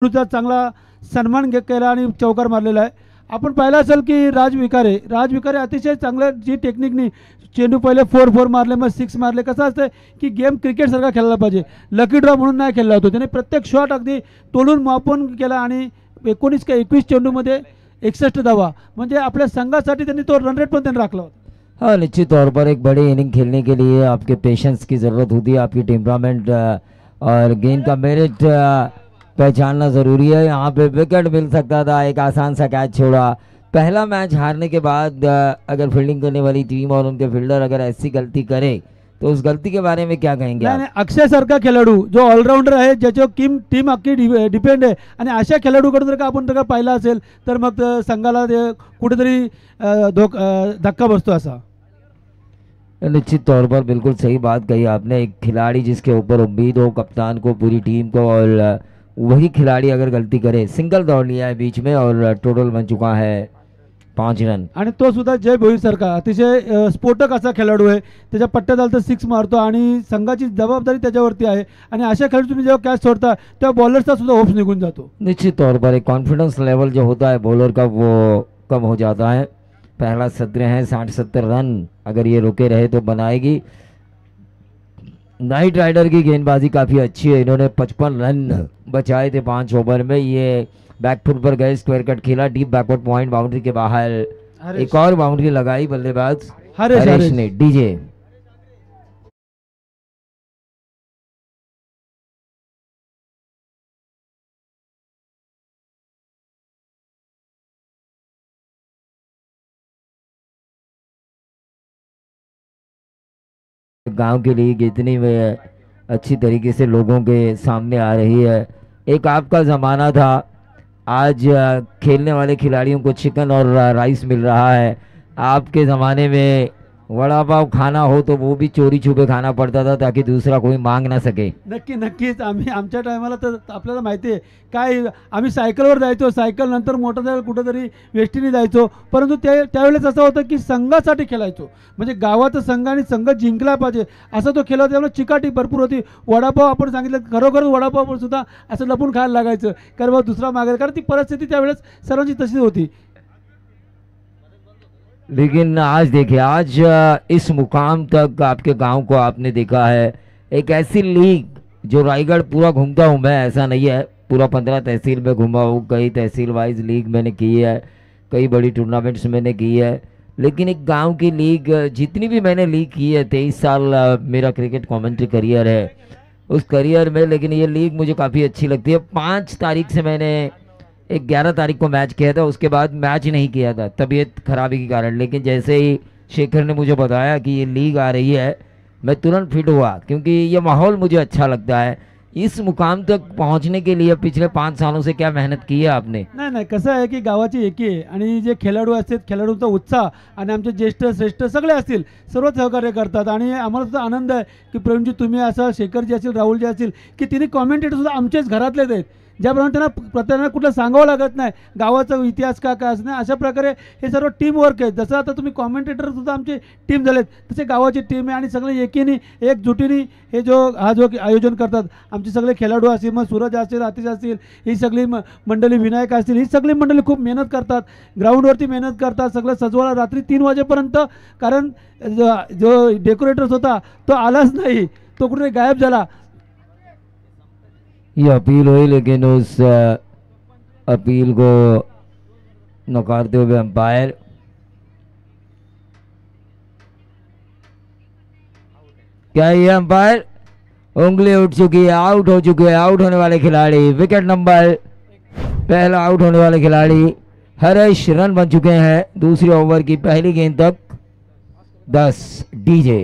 चा चांगला सन्मान केला आणि चौकार मारलेला आहे. आपण पाहिलं असेल की राज विकारे अतिशय चांगल्या जी टेक्निकनी चेंडू पहिले 4-4 मारले, मग 6 मारले. कसं असतं की गेम क्रिकेटसारखा खेळला पाहिजे. लकी ड्रॉ म्हणून नाही खेळला होतो त्याने. प्रत्येक शॉट अगदी तोडून मापून केला आणि 19 का 21 चेंडूमध्ये 61 धावा, म्हणजे आपल्या संघासाठी त्यांनी तो रन रेट पण त्यांनी राखला होता. हाँ, निश्चित तौर पर एक बड़ी इनिंग खेलने के लिए आपके पेशेंस की ज़रूरत होती है, आपकी टेम्परामेंट और गेंद का मेरिट पहचानना ज़रूरी है. यहाँ पे विकेट मिल सकता था, एक आसान सा कैच छोड़ा. पहला मैच हारने के बाद अगर फील्डिंग करने वाली टीम और उनके फील्डर अगर ऐसी गलती करे तो उस गलती के बारे में क्या कहेंगे नाही आप? नाही, अक्षय सारखा खेळाडू जो ऑलराऊंडर आहे, ज्याच्यावर टीम अख्खी डिपेंड आहे, आणि अशा खेळाडूकडे जर का आपण जर का पाहिला असेल तर मग संघाला कुठेतरी धक्का बसतो असा. निश्चित तौर पर बिल्कुल सही बात कही आपने. एक खिलाड़ी जिसके ऊपर उम्मीद हो कप्तान को, पूरी टीम को, और वही खिलाड़ी अगर गलती करे. सिंगल दौड़ लिया है बीच में और टोटल बन चुका है 5 रन. आणि तो सुद्धा जय भोईर सारखा अतिशय स्फोटक असा खेळाडू आहे. त्याच्या पट्ट्यात आलं तर 6 मारतो आणि संघाची जबाबदारी त्याच्यावरती आहे. आणि अशा खेळाडू तुम्ही जेव्हा कॅच सोडता तेव्हा बॉलरचा सुद्धा होप्स निघून जातो. निश्चित तौर पर एक कॉन्फिडेंस लेवल जो होता है बॉलर का वो कम हो जाता है. पहला सत्र है, 60-70 रन अगर ये रुके रहे तो बनाएगी. नाइट राइडर की गेंदबाजी काफ़ी अच्छी है. इन्होंने 55 रन बचाए थे 5 ओवर में. ये बैकफुट पर गए, स्क्वायर कट खेला, डीप बैकवर्ड पॉइंट, बाउंड्री के बाहर. एक और बाउंड्री लगाई बल्लेबाज हरेश ने. डीजे गांव की लीग इतनी अच्छी तरीके से लोगों के सामने आ रही है. एक आपका ज़माना था, आज खेलने वाले खिलाड़ियों को चिकन और राइस मिल रहा है. आपके ज़माने में वड़ा पाव खाना हो तो वो भी चोरी छुपे खाना पड़ता था ताकि दूसरा कोई मांग ना सके. नक्कीच आमच्या टायमाला तर आपल्याला माहिती आहे काय, आम्ही सायकलवर जायचो, सायकल नंतर मोटरसायकल कुठेतरी वेस्टीने जायचो. परंतु त्यावेळेस असं होतं की संघासाठी खेळायचो, म्हणजे गावाचा संघ आणि संघ जिंकला पाहिजे असा तो खेळ होता. त्यामुळे चिकाटी भरपूर होती. वडापाव आपण सांगितलं, खरोखरच वडापाव सुद्धा असं लपून खायला लागायचं, कारण बाबा दुसरा मागायला, कारण ती परिस्थिती त्यावेळेस सर्वांची तशी होती. लेकिन आज देखिए, आज इस मुकाम तक आपके गांव को आपने देखा है. एक ऐसी लीग जो रायगढ़ पूरा घूमता हूँ मैं, ऐसा नहीं है, पूरा 15 तहसील में घूमा हूँ. कई तहसील वाइज लीग मैंने की है, कई बड़ी टूर्नामेंट्स मैंने की है. लेकिन एक गांव की लीग, जितनी भी मैंने लीग की है, 23 साल मेरा क्रिकेट कमेंट्री करियर है, उस करियर में, लेकिन ये लीग मुझे काफ़ी अच्छी लगती है. 5 तारीख से मैंने एक 11 तारीख को मैच किया था, उसके बाद मैच नहीं किया था तबीयत खराबी के कारण. लेकिन जैसे ही शेखर ने मुझे बताया कि ये लीग आ रही है, मैं तुरंत फिट हुआ, क्योंकि ये माहौल मुझे अच्छा लगता है. इस मुकाम तक पहुंचने के लिए पिछले 5 सालों से क्या मेहनत की है आपने? नाही नाही, कसं आहे की गावाची एकी आहे आणि जे खेळाडू असतात, खेळाडूंचा उत्साह आणि आमचे ज्येष्ठ श्रेष्ठ सगळे असतील, सर्व सहकार्य करतात. आणि आम्हाला सुद्धा आनंद आहे की प्रेमजी तुम्ही असं, शेखरजी असतील, राहुलजी असतील, की तिने कॉमेंटेटर सुद्धा आमचेच घरातलेच आहेत, ज्याप्रमाणे त्यांना प्रत्येकाला कुठलं सांगावं लागत नाही गावाचा इतिहास काय असं नाही. अशा प्रकारे हे सर्व टीम वर्क आहे. जसं आता तुम्ही कॉमेंटेटर सुद्धा आमची टीम झालेत, तसे गावाची टीम आहे आणि सगळे एकीने एकजुटीने हे जो आयोजन करतात. आमचे सगळे खेळाडू असतील, मग सूरज असतील, आतिश असतील, ही सगळी मंडळी, विनायक असतील, ही सगळी मंडळी खूप मेहनत करतात, ग्राउंडवरती मेहनत करतात. सगळं सजवायला रात्री 3 वाजेपर्यंत, कारण जो डेकोरेटर्स होता तो आलाच नाही, तो कुठे गायब झाला. ये अपील हुई, लेकिन उस अपील को नकारते हुए अंपायर. क्या ये अंपायर, उंगली उठ चुकी है, आउट हो चुके हैं. आउट होने वाले खिलाड़ी, विकेट नंबर पहला आउट होने वाले खिलाड़ी हरेश. रन बन चुके हैं दूसरी ओवर की पहली गेंद तक 10. डीजे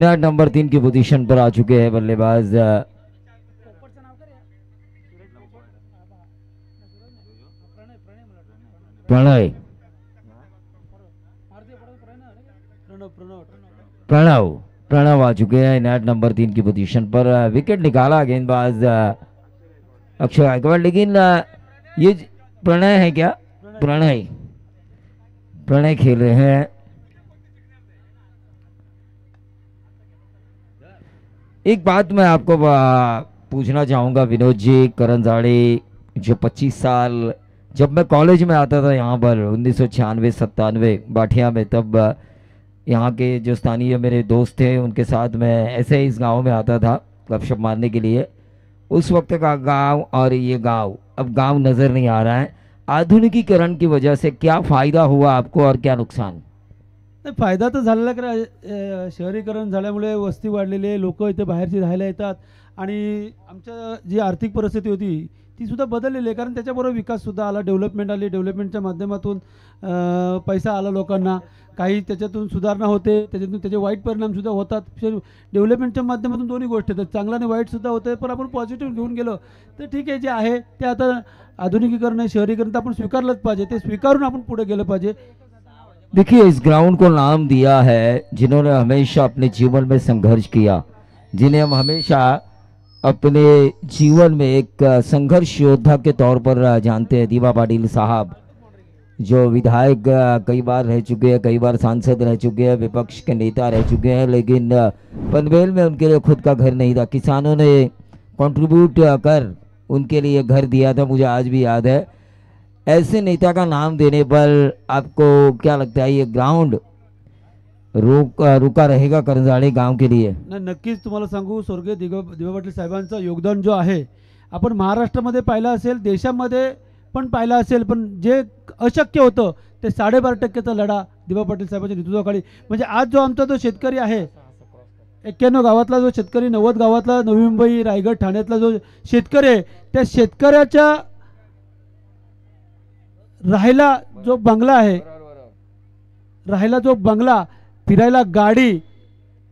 नंबर 3 की पोजीशन पर आ चुके हैं बल्लेबाज प्रणय प्रणव प्रणव आ चुके हैं नेट नंबर 3 की पोजीशन पर। विकेट निकाला गेंदबाज अक्षय गायकवाड़, लेकिन ये प्रणय है क्या? प्रणय प्रणय खेल रहे हैं। एक बात मैं आपको पूछना चाहूंगा विनोद जी, करण झाड़े जो 25 साल, जब मैं कॉलेज में आता था यहाँ पर 1996-97 बाठिया में, तब यहाँ के जो स्थानीय मेरे दोस्त थे उनके साथ मैं ऐसे ही इस गांव में आता था गपशप मारने के लिए। उस वक्त का गांव और ये गांव, अब गांव नज़र नहीं आ रहा है। आधुनिकीकरण की वजह से क्या फ़ायदा हुआ आपको और क्या नुकसान? नाही, फायदा तर झालेला शहरीकरण झाल्यामुळे वस्ती वाढलेली आहे, लोक इथे बाहेरची राहायला येतात आणि आमच्या जी आर्थिक परिस्थिती होती ती सुद्धा बदललेली आहे, कारण त्याच्याबरोबर विकाससुद्धा आला, डेव्हलपमेंट आली, डेव्हलपमेंटच्या माध्यमातून पैसा आला लोकांना, काही त्याच्यातून सुधारणा होते, त्याच्यातून त्याचे वाईट परिणामसुद्धा होतात। डेव्हलपमेंटच्या माध्यमातून दोन्ही गोष्टी आहेत, चांगला आणि वाईटसुद्धा होतं, पण आपण पॉझिटिव्ह घेऊन गेलो तर ठीक आहे। जे आहे ते आता आधुनिकीकरण आहे, शहरीकरण तर आपण स्वीकारलंच पाहिजे, ते स्वीकारून आपण पुढे गेलं पाहिजे। देखिए, इस ग्राउंड को नाम दिया है जिन्होंने हमेशा अपने जीवन में संघर्ष किया, जिन्हें हम हमेशा अपने जीवन में एक संघर्ष योद्धा के तौर पर जानते हैं। दीवा पाटिल साहब जो विधायक कई बार रह चुके हैं, कई बार सांसद रह चुके हैं, विपक्ष के नेता रह चुके हैं, लेकिन पनवेल में उनके लिए खुद का घर नहीं था। किसानों ने कंट्रीब्यूट कर उनके लिए घर दिया था, मुझे आज भी याद है। ऐसे नेता का नाम देने पर आपको क्या लगता है, ये ग्राउंड रुका रहेगा करंजाळे गांव के लिए? नाही, नक्कीच तुम्हाला सांगू, स्वर्गीय दिवा पाटील साहेबांचं योगदान जो आहे आपण महाराष्ट्रामध्ये पाहिलं असेल, देशामध्ये पण पाहिलं असेल, पण जे अशक्य होतं ते 12.5%चा लढा दिवा पाटील साहेबांच्या नेतृत्वाखाली, म्हणजे आज जो आमचा जो शेतकरी आहे 91 गावातला जो शेतकरी, 90 गावातला, नवी मुंबई, रायगड, ठाण्यातला जो शेतकरी आहे, त्या शेतकऱ्याच्या राहायला जो बंगला आहे, राहायला जो बंगला, फिरायला गाडी,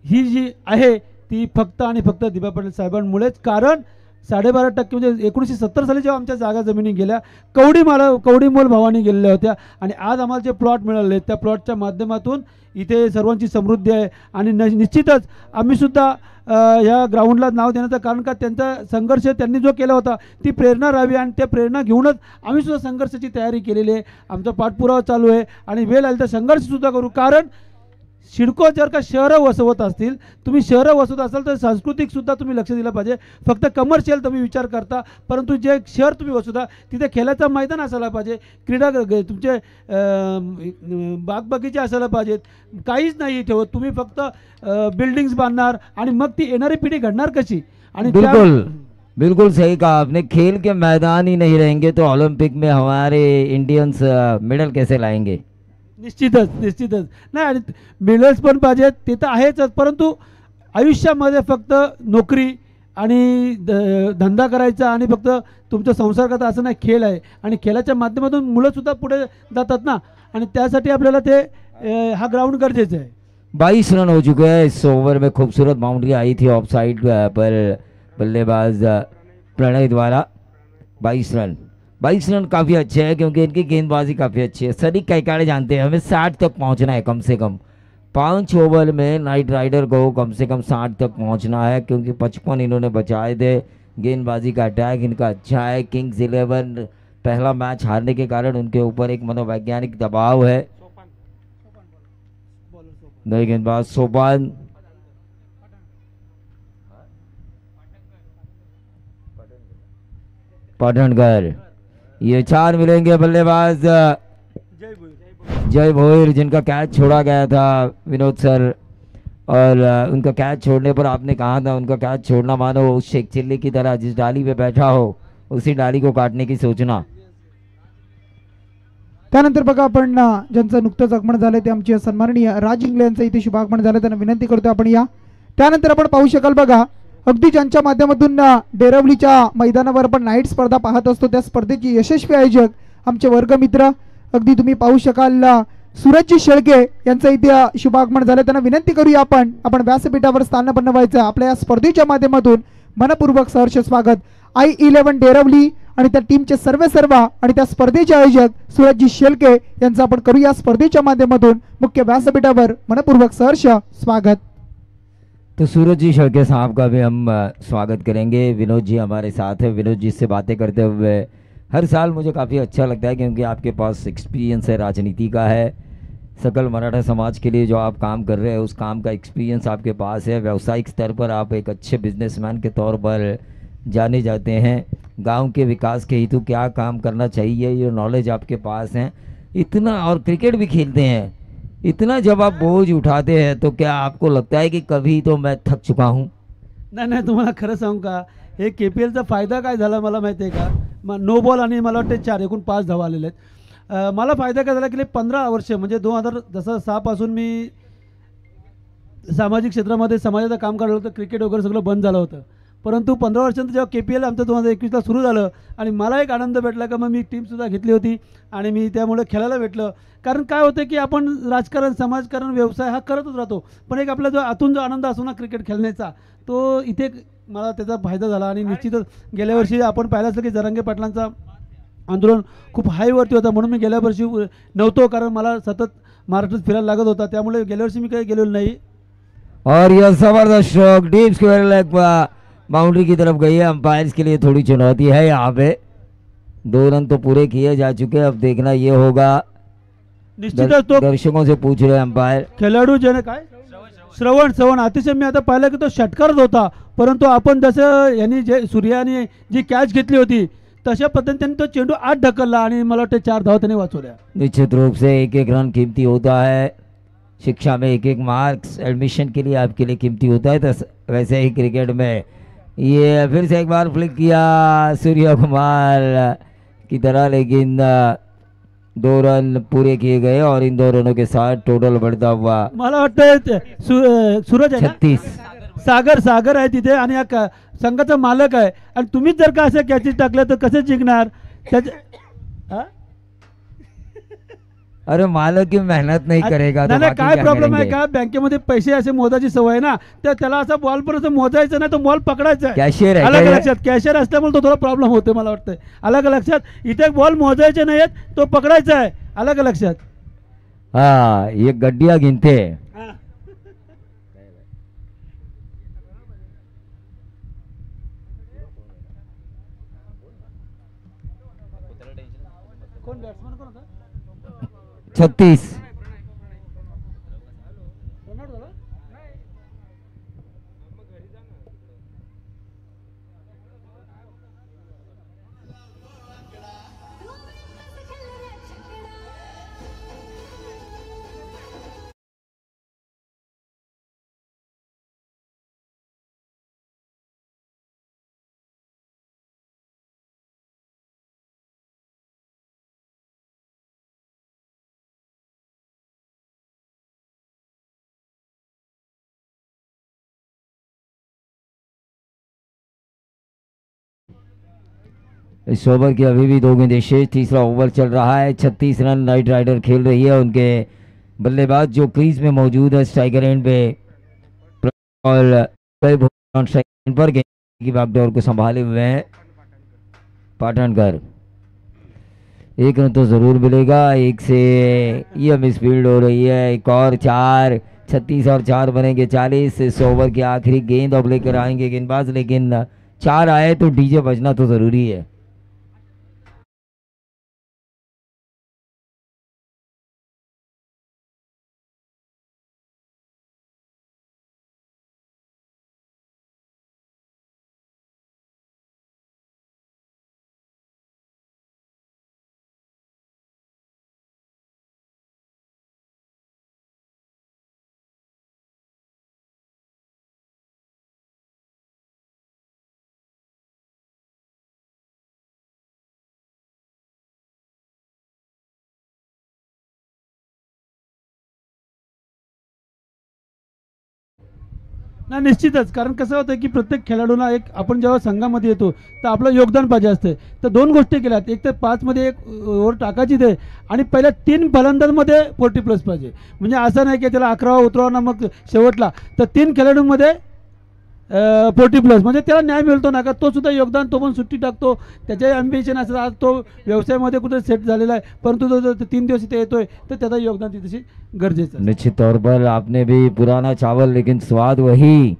ही जी आहे ती फक्त आणि फक्त दिवा पाटील साहेबांमुळेच। कारण 12.5% म्हणजे 1970 साली जेव्हा आमच्या जागा जमिनी गेल्या कवडी मोल भावाने गेलेल्या होत्या, आणि आज आम्हाला जे प्लॉट मिळाले त्या प्लॉटच्या माध्यमातून इथे सर्वांची समृद्धी आहे। आणि निश्चितच आम्ही सुद्धा या ग्राउंडला नाव देण्याचं कारण का त्यांचा संघर्ष त्यांनी जो केला होता ती प्रेरणा राहावी, आणि त्या प्रेरणा घेऊनच आम्ही सुद्धा संघर्षाची तयारी केलेली आहे। आमचा पाठपुरावा चालू आहे आणि वेळ आली तर संघर्षसुद्धा करू। कारण सिडको जर का शहरं वसवत असतील, तुम्ही शहरं वसवत असाल तर सांस्कृतिकसुद्धा तुम्ही लक्ष दिलं पाहिजे। फक्त कमर्शियल तुम्ही विचार करता, परंतु जे शहर तुम्ही वसवता तिथे खेळाचं मैदान असायला पाहिजे, क्रीडा तुमचे बागबगीचे असायला पाहिजेत, काहीच नाही ठेवत तुम्ही, फक्त बिल्डिंग्स बांधणार आणि मग ती येणारी पिढी घडणार कशी? आणि बिल्कुल बिल्कुल सही कहा आपने, खेल के मैदान ही नहीं रहेंगे तो ओलंपिक में हमारे इंडियंस मेडल कैसे लाएंगे? निश्चितच नाही, आणि मेडल्स पण पाहिजेत ते तर आहेच, परंतु आयुष्यामध्ये फक्त नोकरी आणि धंदा करायचा आणि फक्त तुमचा संसार करता असं नाही, खेळ आहे आणि खेळाच्या माध्यमातून मुलंसुद्धा पुढे जातात ना, आणि त्यासाठी आपल्याला ते हा ग्राउंड गरजेचं है। 22 रन हो चुके हैं इस ओवर में। खूबसूरत बाउंड्री आई थी ऑफ साइड पर बल्लेबाज प्रणय द्वारा। 22 रन काफ़ी अच्छे हैं क्योंकि इनकी गेंदबाजी काफ़ी अच्छी है। सभी कैकाड़े जानते हैं हमें 60 तक पहुंचना है कम से कम। 5 ओवर में नाइट राइडर को कम से कम 60 तक पहुंचना है, क्योंकि 55 इन्होंने बचाए थे। गेंदबाजी का अटैक इनका अच्छा है। किंग्स 11 पहला मैच हारने के कारण उनके ऊपर एक मनोवैज्ञानिक दबाव है। नई गेंदबाज सोपान, पठानगढ़, ये 4 मिलेंगे बल्लेबाज जय भोईर जिनका कैच छोड़ा गया था विनोद सर, और उनका कैच छोड़ने पर आपने कहा था उनका कैच छोड़ना मानो उस शेख चिल्ली की तरह जिस डाली पे बैठा हो उसी डाली को काटने की सोचना। त्यानंतर बघा आपण ज्यांचं नुकतंच आगमन झालं ते आमचे सन्माननीय राज इंगळे यांचं इथे शुभ आगमन झालं, त्यांना विनंती करतो आपण या। त्यानंतर आपण पाहू शकाल बघा अगदी ज्यांच्या माध्यमातून डेरवलीच्या मैदानावर आपण नाईट स्पर्धा पाहत असतो त्या स्पर्धेचे यशस्वी आयोजक आमचे वर्गमित्र, अगदी तुम्ही पाहू शकाल सूरजजी शेळके यांचं इथे शुभ आगमन झालं. त्यांना विनंती करूया आपण व्यासपीठावर स्थानपन्न व्हायचं. आपल्या या स्पर्धेच्या माध्यमातून मनपूर्वक सहर्ष स्वागत. I11 डेरवली आणि त्या टीमचे सर्व आणि त्या स्पर्धेचे आयोजक सूरजजी शेळके यांचं आपण करूया स्पर्धेच्या माध्यमातून मुख्य व्यासपीठावर मनपूर्वक सहर्ष स्वागत. तो सूरज जी शेळके साहब का भी हम स्वागत करेंगे. विनोद जी हमारे साथ है. विनोद जी से बातें करते हुए हर साल मुझे काफ़ी अच्छा लगता है क्योंकि आपके पास एक्सपीरियंस है, राजनीति का है, सकल मराठा समाज के लिए जो आप काम कर रहे हैं उस काम का एक्सपीरियंस आपके पास है. व्यावसायिक स्तर पर आप एक अच्छे बिजनेसमैन के तौर पर जाने जाते हैं. गांव के विकास के हेतु क्या काम करना चाहिए ये नॉलेज आपके पास है. इतना और क्रिकेट भी खेलते हैं. इतना जब आप बोझ उठाते हैं तो क्या आपको लगता है कि कभी तो मैं थक चुका हूँ? नाही तुम्हाला खरं सांगू का, हे KPLचा फायदा काय झाला मला माहिती आहे का. नो बॉल आणि मला वाटते 4 एकूण 5 धावा आलेले आहेत. मला फायदा काय झाला की 15 वर्ष म्हणजे 2006 पासून मी सामाजिक क्षेत्रामध्ये समाजाचं काम करायला होतं. क्रिकेट वगैरे सगळं बंद झालं होतं. परंतु 15 वर्षांतर जेव्हा KPL आमचं 2021ला सुरू झालं आणि मला एक आनंद भेटला का मग मी टीमसुद्धा घेतली होती आणि मी त्यामुळे खेळायला भेटलं. कारण काय होतं की आपण राजकारण, समाजकारण, व्यवसाय हा करतच राहतो, पण एक आपला जो आतून जो आनंद असतो ना क्रिकेट खेळण्याचा, तो इथे मला त्याचा फायदा झाला. आणि निश्चितच गेल्या वर्षी आपण पाहिलं असलं की जरांगे पाटलांचा आंदोलन खूप हायवरती होता म्हणून मी गेल्या वर्षी नव्हतो, कारण मला सतत महाराष्ट्रात फिरायला लागत होता, त्यामुळे गेल्या वर्षी मी काही गेलेलो नहीं. और यह जबरदस्त stroke deep square leg boundary की तरफ गई है. अंपायर्स के लिए थोड़ी चुनौती है यहाँ पे. 2 रन तो पूरे किए जा चुके हैं. अब देखना ये होगा. निश्चितच तो दर्शकों से पूछ रहे अंपायर. खेळाडू ज्याने काय श्रवण अतिशय मी आता पाहिलं की तो षटकारच होता, परंतु आपण जसं यांनी सूर्याने जी कॅच घेतली होती तशा पद्धतीने त्यांनी तो चेंडू आत ढकलला आणि मला वाटतं 4 धावा त्याने वाचवल्या. निश्चित रूप से एक एक रन कीमती होता है. शिक्षा में एक एक मार्क्स एडमिशन के लिए आपके लिए कीमती होता है. तो वैसे ही क्रिकेट में ये फिर से एक बार फ्लिक किया सूर्य कुमार की तरह, लेकिन 2 रन पूरे किए गए और इन 2 रनों के साथ टोटल बढ़ता हुआ मला वाटतं सूरज आहे ना? 36. सागर आहे तिथे आणि या संघाचा मालक आहे आणि तुम्हीच जर का असे कॅचेस टाकले तर कसे जिंकणार त्याच्या. अरे मालक की मेहनत नहीं करेगा तो नाही बाकी काय क्या प्रॉब्लेम आहे करेंगे? का, बँकेमध्ये पैसे असे मोजायची सवय आहे ना, तर त्याला असा बॉल पण असं मोजायचं नाही, तो बॉल पकडायचा आहे. कॅशियर आहे अलग काय? लक्षात कॅशियर असल्यामुळे तो थोडा प्रॉब्लेम होतो मला वाटतं. अलग लक्षात इथे बॉल मोजायचे नाहीत, तो पकडायचा आहे. अलग लक्षात. हाँ ये गड्डियां गिनते हैं. कोण बॅट्समन कोण होता? 36. रनआउट झाला? इस ओवर की अभी भी 2 गेंदें शेष. तीसरा ओवर चल रहा है. 36 रन नाइट राइडर खेल रही है. उनके बल्लेबाज जो क्रीज में मौजूद है स्ट्राइकर एंड पे और पर गेंद की बैकडोर को संभाले हुए हैं पाटनकर. 1 रन तो जरूर मिलेगा. 1 से ये मिसफील्ड हो रही है. एक और 4. 36 और 4 बनेंगे 40. इस ओवर की आखिरी गेंद अब लेकर आएंगे गेंदबाज, लेकिन 4 आए तो डीजे बजना तो जरूरी है. नाही निश्चितच, कारण कसं होतं की प्रत्येक खेळाडूला एक आपण जेव्हा संघामध्ये येतो तर आपलं योगदान पाहिजे असते. तर दोन गोष्टी केल्यात, एक तर 5मध्ये एक ओव्हर टाकायची ते, आणि पहिल्या 3 फलंदाजमध्ये 40+ पाहिजे. म्हणजे असं नाही की त्याला 11वा उतरावा ना मग शेवटला, तर 3 खेळाडूंमध्ये 40+ म्हणजे त्याला न्याय मिळतो ना, का तो सुद्धा योगदान, तो पण सुट्टी टाकतो, त्याचे ॲम्बिशन असतं. आज तो व्यवसायामध्ये कुठे सेट झालेला आहे, परंतु तो 3 दिवस इथे येतोय तर त्याचं योगदान तिथे गरजेचं आहे. निश्चित तौर पर आपने भी पुराना चावल लेकिन स्वाद वही,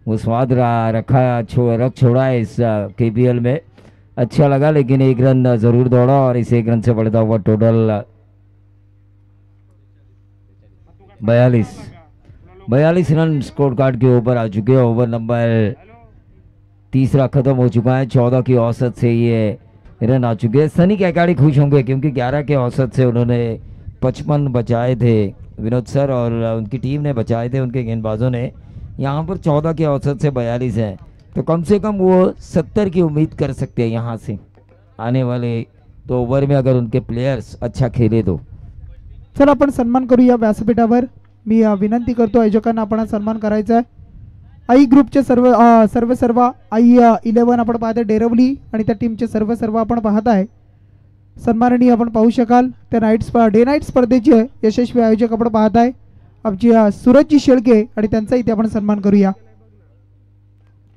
वो स्वाद रखा रख छोड़ा है इस KPL में. अच्छा लगा, लेकिन एक रन जरूर दौड़ा और इस एक रन से बढ़ता हुआ टोटल 42 रन स्कोर कार्ड के ऊपर आ चुके हैं. ओवर नंबर तीसरा खत्म हो चुका है. 14 की औसत से ये रन आ चुके हैं. सनी कैकाड़ी खुश होंगे क्योंकि 11 के औसत से उन्होंने 55 बचाए थे विनोद सर, और उनकी टीम ने बचाए थे, उनके गेंदबाजों ने. यहाँ पर 14 के औसत से 42 है, तो कम से कम वो 70 की उम्मीद कर सकते हैं यहाँ से आने वाले तो ओवर में, अगर उनके प्लेयर्स अच्छा खेले तो. चला आपण सन्मान करूया व्यासपीठावर. मी विनंती करतो आयोजकांना आपण हा सन्मान करायचा आहे. आई ग्रुपचे सर्व आई 11 आपण पाहताय डेरवली, आणि त्या टीमचे सर्व आपण पाहताय. सन्माननीय आपण पाहू शकाल त्या डे नाईट स्पर्धेचे यशस्वी आयोजक आपण पाहताय आमची सूरजजी शेळके, आणि त्यांचा इथे आपण सन्मान करूया.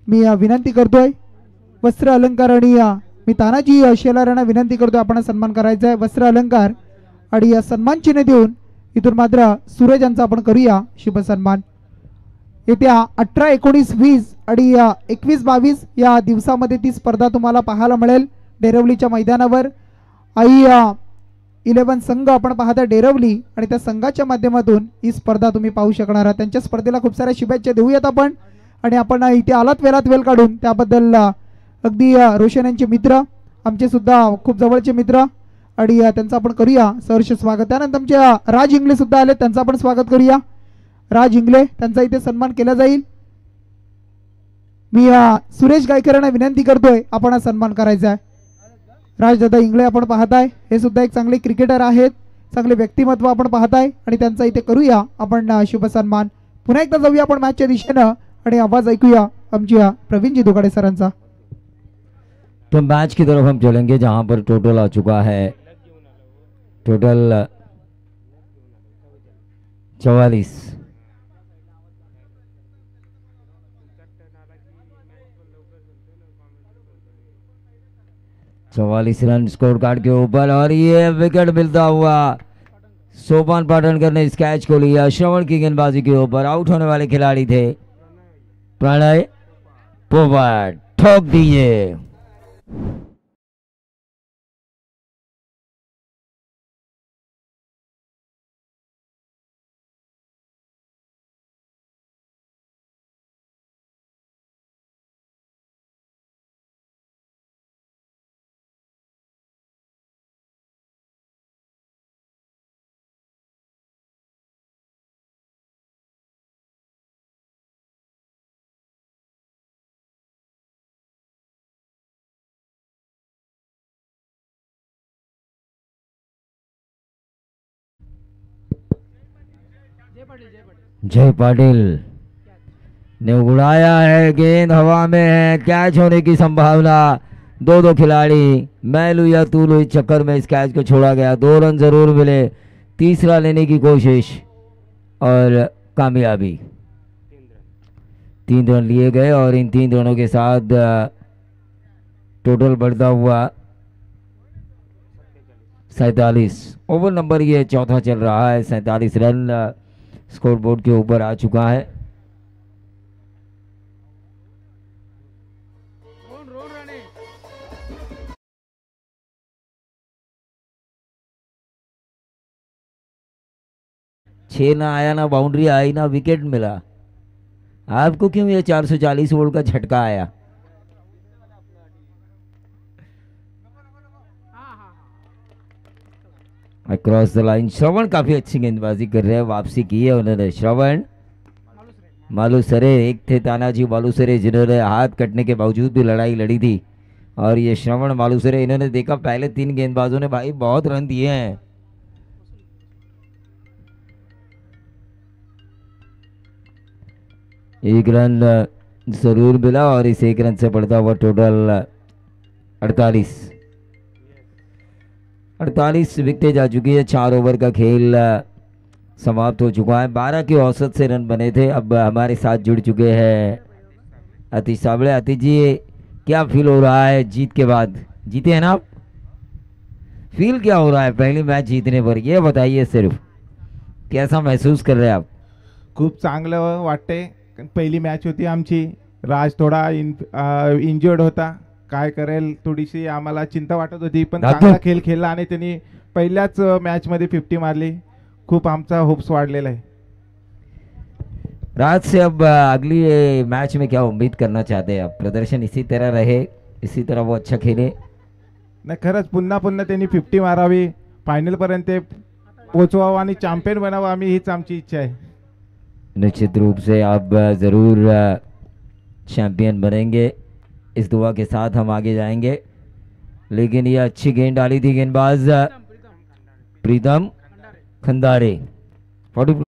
मी विनंती करतोय वस्त्र अलंकार, आणि मी तानाजी शेलारांना विनंती करतोय आपण सन्मान करायचा आहे. वस्त्र अलंकार आणि सन्मान चिन्ह देऊन इथून मात्र सूरज यांचा आपण करूया शुभ सन्मान. येत्या 18, 19, 20 आणि 21, 22 या दिवसामध्ये ती स्पर्धा तुम्हाला पाहायला मिळेल डेरवलीच्या मैदानावर. आई 11 संघ आपण पाहता डेरवली, आणि त्या संघाच्या माध्यमातून ही स्पर्धा तुम्ही पाहू शकणार आहात. त्यांच्या स्पर्धेला खूप साऱ्या शुभेच्छा देऊयात आपण. आणि आपण इथे आलात वेळात वेळ काढून त्याबद्दल अगदी रोशन यांचे मित्र, आमचे सुद्धा खूप जवळचे मित्र, आणि त्यांचं आपण करूया सहर्ष स्वागत. त्यानंतर आमच्या राज इंगले सुद्धा आले, त्यांचं आपण स्वागत करूया. राज इंगले त्यांचा इथे सन्मान केला जाईल. मी सुरेश गायकरांना विनंती करतोय आपण हा सन्मान करायचा आहे. राजदादा इंगळे आपण पाहताय, हे सुद्धा एक चांगले क्रिकेटर आहेत, चांगले व्यक्तिमत्व आपण पाहताय, आणि त्यांचा इथे करूया आपण शुभ सन्मान. पुन्हा एकदा जाऊया आपण मॅचच्या दिशेनं आणि आवाज ऐकूया आमच्या प्रवीणजी दुगाडे सरांचा. तो मैच की तरफ हम चलेंगे जहां पर टोटल आ चुका है टोटल 44. रन स्कोर कार्ड के ऊपर, और ये विकेट मिलता हुआ सोपान पाटनकर ने इस कैच को लिया. श्रवण की गेंदबाजी के ऊपर आउट होने वाले खिलाड़ी थे प्रणय पोपट, ठोक दिए. जय पाटिल ने उड़ाया है, गेंद हवा में है, कैच होने की संभावना. दो खिलाड़ी मैं लू या तू लू इस चक्कर में इस कैच को छोड़ा गया. 2 रन जरूर मिले, तीसरा लेने की कोशिश और कामयाबी. 3 रन लिए गए, और इन 3 रनों के साथ टोटल बढ़ता हुआ 47. ओवर नंबर ये चौथा चल रहा है. 47 रन स्कोरबोर्ड के ऊपर आ चुका है. छह ना आया, ना बाउंड्री आई, ना विकेट मिला. आपको क्यों ये 440 वोल्ट का झटका आया? अक्रॉस द लाइन श्रवण काफी अच्छी गेंदबाजी कर रहे हैं, वापसी की है उन्होंने. श्रवण मालूसरे एक थे तानाजी मालूसरे, जिन्होंने हाथ कटने के बावजूद भी लड़ाई लड़ी थी, और ये श्रवण मालूसरे, इन्होंने देखा पहले 3 गेंदबाजों ने भाई बहुत रन दिए हैं. एक रन जरूर मिला और इस एक रन से बढ़ता हुआ टोटल 48 विकेटें जा चुकी है। 4 ओवर का खेल समाप्त हो चुका है। 12 की औसत से रन बने थे। अब हमारे साथ जुड़ चुके हैं आतिश साबळे। आतिश जी, क्या फील हो रहा है जीत के बाद? जीते हैं ना आप? फील क्या हो रहा है पहली मैच जीतने पर, ये बताइए सिर्फ, कैसा महसूस कर रहे हैं आप? खूप चांगलं वाटते। पहिली मॅच होती आमची, राज थोडा इंजर्ड होता, काय करेल थोडीशी आम्हाला चिंता वाटत होती, पण चांगला खेळ खेळला आणि त्यांनी पहिल्याच मॅचमध्ये 50 मारली। खूप आमचा होप्स वाढलेला आहे। राज से अब अगली मैच में क्या उम्मीद करना चाहते हैं आप? प्रदर्शन इसी तरह रहे, इसी तरह वो अच्छा खेले? नाही, खरंच पुन्हा पुन्हा त्यांनी 50 मारावी, फायनल पर्यंत पोहोचवावं आणि चॅम्पियन बनावं, आम्ही हीच आमची इच्छा आहे। निश्चित रूप से आप ज़रूर चैंपियन बनेंगे, इस दुआ के साथ हम आगे जाएंगे। लेकिन ये अच्छी गेंद डाली थी गेंदबाज प्रीतम खंडारे। 40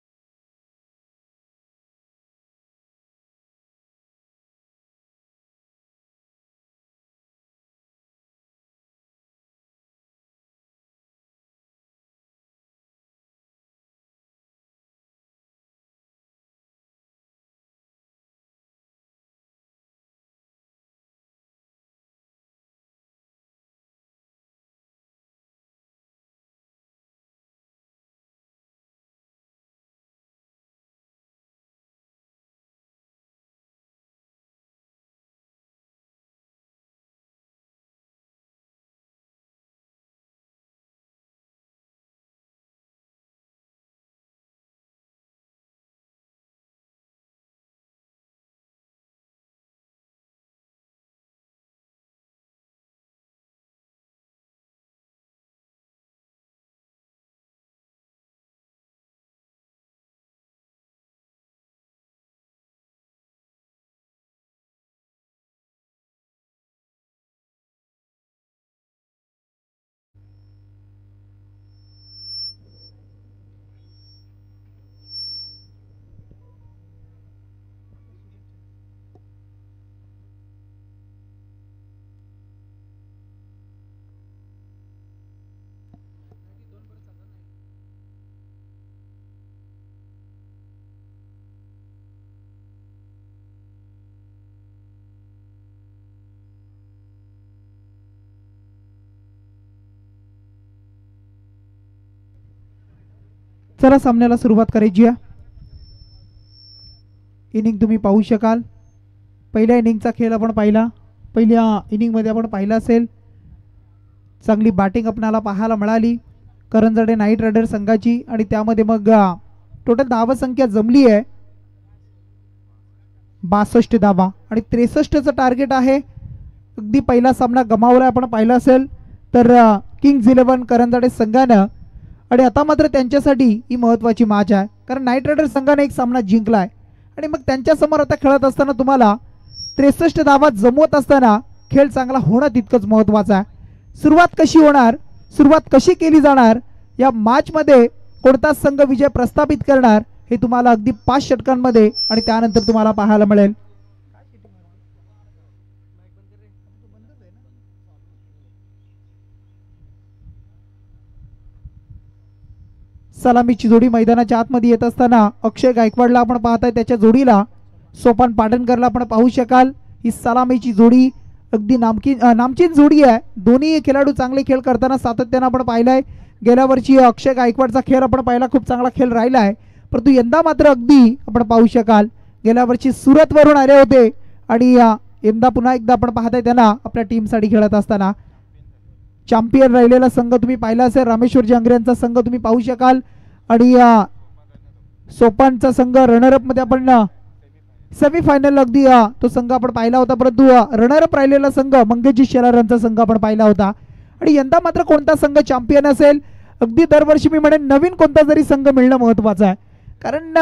चला सामन्याला सुरुवात करायची आहे। इनिंग तुम्ही पाहू शकाल, पहिल्या इनिंगचा खेळ आपण पाहिला। पहिल्या इनिंगमध्ये आपण पाहिला असेल चांगली बॅटिंग आपल्याला पाहायला मिळाली करंजडे नाईट रायडर संघाची, आणि त्यामध्ये मग टोटल धावा संख्या जमली आहे 62 धावा आणि 63चं टार्गेट आहे। अगदी पहिला सामना गमावला आपण पाहिला असेल तर किंग्ज 11 करंजडे संघानं, आणि आता मात्र त्यांच्यासाठी ही महत्त्वाची मॅच आहे, कारण नाईट रायडर संघाने एक सामना जिंकलाय आणि मग त्यांच्यासमोर आता खेळत असताना तुम्हाला 63 धावा जमवत असताना खेळ चांगला होणं तितकंच महत्त्वाचं आहे। सुरुवात कशी होणार, सुरुवात कशी केली जाणार, या मॅचमध्ये कोणता संघ विजय प्रस्थापित करणार हे तुम्हाला अगदी 5 षटकांमध्ये आणि त्यानंतर तुम्हाला पाहायला मिळेल। सलामीची जोडी मैदानाच्या आतमध्ये येत असताना अक्षय गायकवाडला आपण पाहताय, त्याच्या जोडीला सोपान पाटणकरला आपण पाहू शकाल। ही सलामीची जोडी अगदी नामचीन जोडी आहे। दोन्ही खेळाडू चांगले खेळ करताना सातत्याने आपण पाहिलाय। गेल्या वर्षी अक्षय गायकवाडचा खेळ आपण पाहिला, खूप चांगला खेळ राहिला आहे, परंतु यंदा मात्र अगदी आपण पाहू शकाल गेल्या वर्षी सुरत वरून आले होते आणि यंदा पुन्हा एकदा आपण पाहताय त्यांना आपल्या टीमसाठी खेळत असताना। चॅम्पियन राहिलेला संघ तुम्ही पाहिला असेल, रामेश्वर जंगरे यांचा संघ तुम्ही पाहू शकाल, आणि सोपानचा संघ रनरअप मध्ये आपण सेमीफायनल अगदी तो संघ आपण पाहिला होता, परंतु रनरअप राहिलेला संघ मंगेशजी शेलार यांचा संघ आपण पाहिला होता। आणि यंदा मात्र कोणता संघ चॅम्पियन असेल, अगदी दरवर्षी मी म्हणेन नवीन कोणता तरी संघ मिळणं महत्त्वाचं आहे, कारण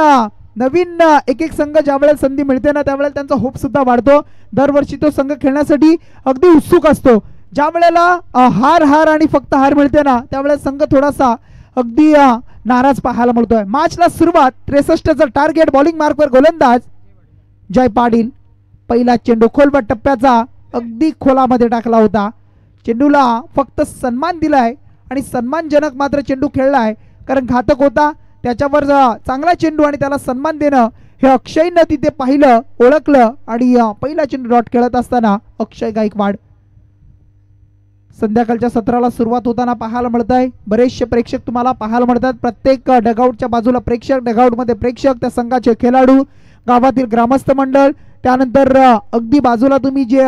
नवीन एक संघ ज्यावेळेला संधी मिळते ना त्यावेळेला त्यांचा होप सुद्धा वाढतो। दरवर्षी तो संघ खेळण्यासाठी अगदी उत्सुक असतो। ज्या वेळेला हार आणि फक्त हार मिळते ना त्यावेळेला संघ थोडासा अगदी नाराज पाहायला मिळतोय। मॅचला सुरुवात 63चं टार्गेट, बॉलिंग मार्कवर गोलंदाज जय पाटील. पहिला चेंडू खोलवर टप्प्याचा अगदी खोलामध्ये टाकला होता. चेंडूला फक्त सन्मान दिलाय आणि सन्मानजनक मात्र चेंडू खेळलाय, कारण घातक होता त्याच्यावर चांगला चेंडू आणि त्याला सन्मान देणं हे अक्षयनं तिथे पाहिलं, ओळखलं आणि पहिला चेंडू डॉट खेळत असताना अक्षय गायकवाड. संध्याकाळच्या सत्राला सुरुवात होताना पाहायला मिळत आहे. बरेचसे प्रेक्षक तुम्हाला पाहायला मिळतात. प्रत्येक डगआउटच्या बाजूला प्रेक्षक, डगआउटमध्ये प्रेक्षक, त्या संघाचे खेळाडू, गावातील ग्रामस्थ मंडळ, त्यानंतर अगदी बाजूला तुम्ही जे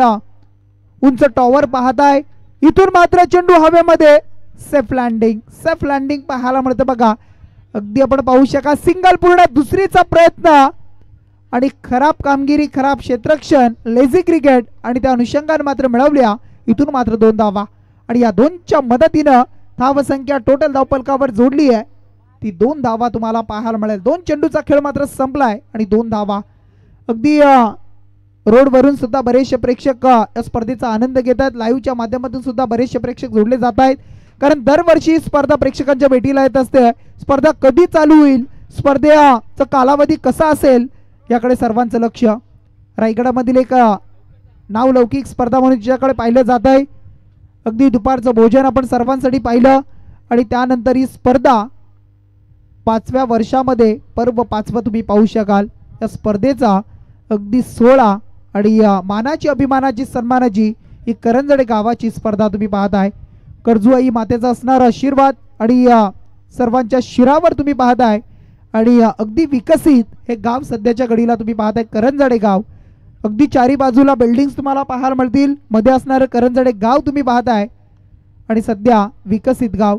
उंच टॉवर पाहताय, इथून मात्र चेंडू हवेमध्ये सेफ लँडिंग, सेफ लँडिंग पाहायला मिळतं बघा. अगदी आपण पाहू शका सिंगल पूर्ण दुसरीचा प्रयत्न आणि खराब कामगिरी, खराब क्षेत्ररक्षण, लेझी क्रिकेट आणि त्या अनुषंगाने मात्र मिळवल्या. इथून मात्र 2 धावा आणि या 2च्या मदतीनं धावसंख्या टोटल धावफलकावर जोडली आहे ती 2 धावा तुम्हाला पाहायला मिळेल. 2 चेंडूचा खेळ मात्र संपलाय आणि 2 धावा. अगदी रोडवरून सुद्धा बरेचसे प्रेक्षक या स्पर्धेचा आनंद घेत आहेत. लाईव्हच्या माध्यमातून सुद्धा बरेचसे प्रेक्षक जोडले जात आहेत, कारण दरवर्षी स्पर्धा प्रेक्षकांच्या भेटीला येत असते. स्पर्धा कधी चालू होईल, स्पर्धेचा कालावधी कसा असेल याकडे सर्वांचं लक्ष. रायगडामधील एक नावलौकिक स्पर्धा म्हणून ज्याकडे पाहिलं जात आहे. अगदी दुपारचं भोजन आपण सर्वांसाठी पाहिलं आणि त्यानंतर ही स्पर्धा 5व्या वर्षामध्ये पर्व 5वं तुम्ही पाहू शकाल. या स्पर्धेचा अगदी 16 आणि मानाची, अभिमानाची, सन्मानाची ही करंजडे गावाची स्पर्धा तुम्ही पाहताय. कर्जुआई मातेचा असणारा आशीर्वाद आणि सर्वांच्या शिरावर तुम्ही पाहताय आणि अगदी विकसित हे गाव सध्याच्या घडीला तुम्ही पाहताय. करंजडे गाव, अगदी चारी बाजूला बिल्डिंग्स तुम्हाला पाहायला मिळतील. मध्ये असणारं करंजडे गाव तुम्ही पाहताय आणि सध्या विकसित गाव.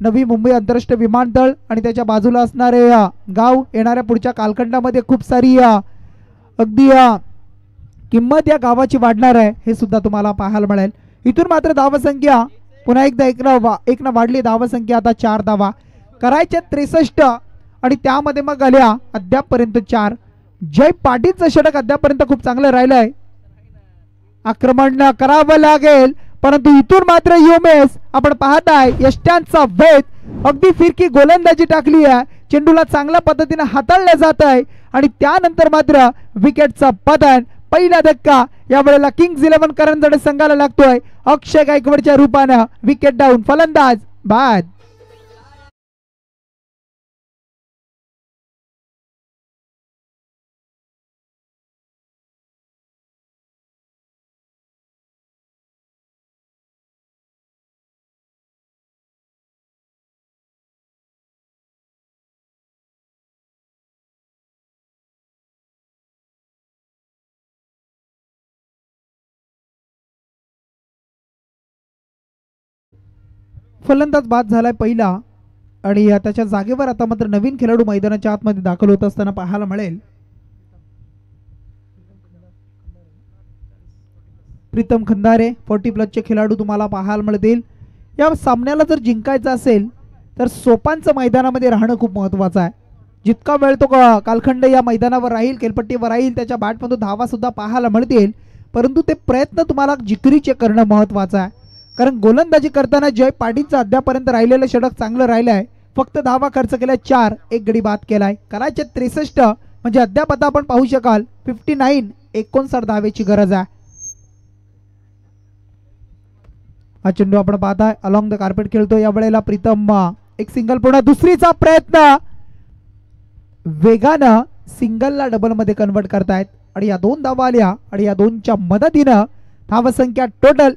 नवी मुंबई आंतरराष्ट्रीय विमानतळ आणि त्याच्या बाजूला असणारे गाव येणाऱ्या पुढच्या कालखंडामध्ये खूप सारी अगदी किंमत या गावाची वाढणार आहे, हे सुद्धा तुम्हाला पाहायला मिळेल. इथून मात्र धावसंख्या पुन्हा एकदा एक वाढली. धावसंख्या आता 4 धावा करायच्या 63 आणि त्यामध्ये मग आल्या अद्यापपर्यंत 4. जय पाटीलचं षटक अद्यापर्यंत खूप चांगलं राहिलंय. आक्रमण करावं लागेल, परंतु इथून मात्र युमेस आपण पाहताय यष्ट्यांचा वेध, अगदी फिरकी गोलंदाजी टाकली आहे. चेंडूला चांगल्या पद्धतीने हाताळलं जात आहे आणि त्यानंतर मात्र विकेटचा पतन. पहिला धक्का यावेळेला किंग्ज 11 करंजडे संघाला लागतोय. अक्षय गायकवाडच्या रूपानं विकेट डाऊन, फलंदाज बाद. फलंदाज बाद झालाय पहिला आणि त्याच्या जागेवर आता मात्र नवीन खेळाडू मैदानाच्या आतमध्ये दाखल होत असताना पाहायला मिळेल. प्रीतम खंदारे 40+ चे खेळाडू तुम्हाला पाहायला मिळतील. या सामन्याला जर जिंकायचं असेल तर सोपांचं मैदानामध्ये राहणं खूप महत्त्वाचं आहे. जितका वेळ तो कालखंड या मैदानावर राहील, खेळपट्टीवर राहील, त्याच्या बॅटमधून धावा सुद्धा पाहायला मिळतील, परंतु ते प्रयत्न तुम्हाला जिकरीचे करणं महत्त्वाचं आहे. कारण गोलंदाजी करताना जय पाटीलचं अद्यापर्यंत राहिलेलं षटक चांगलं राहिलं आहे. फक्त धावा खर्च केल्या 4, एक गडी बाद केलाय. करायचे 63 म्हणजे अद्याप आता आपण पाहू शकाल 59 59 धावेची गरज आहे. हा चेंडू आपण पाहताय अलॉंग द कार्पेट खेळतो. या वेळेला प्रीतम एक सिंगल पूर्ण, दुसरीचा प्रयत्न वेगानं सिंगलला डबल मध्ये कन्वर्ट करतायत आणि या 2 धावा आल्या आणि या 2च्या मदतीनं धावसंख्या टोटल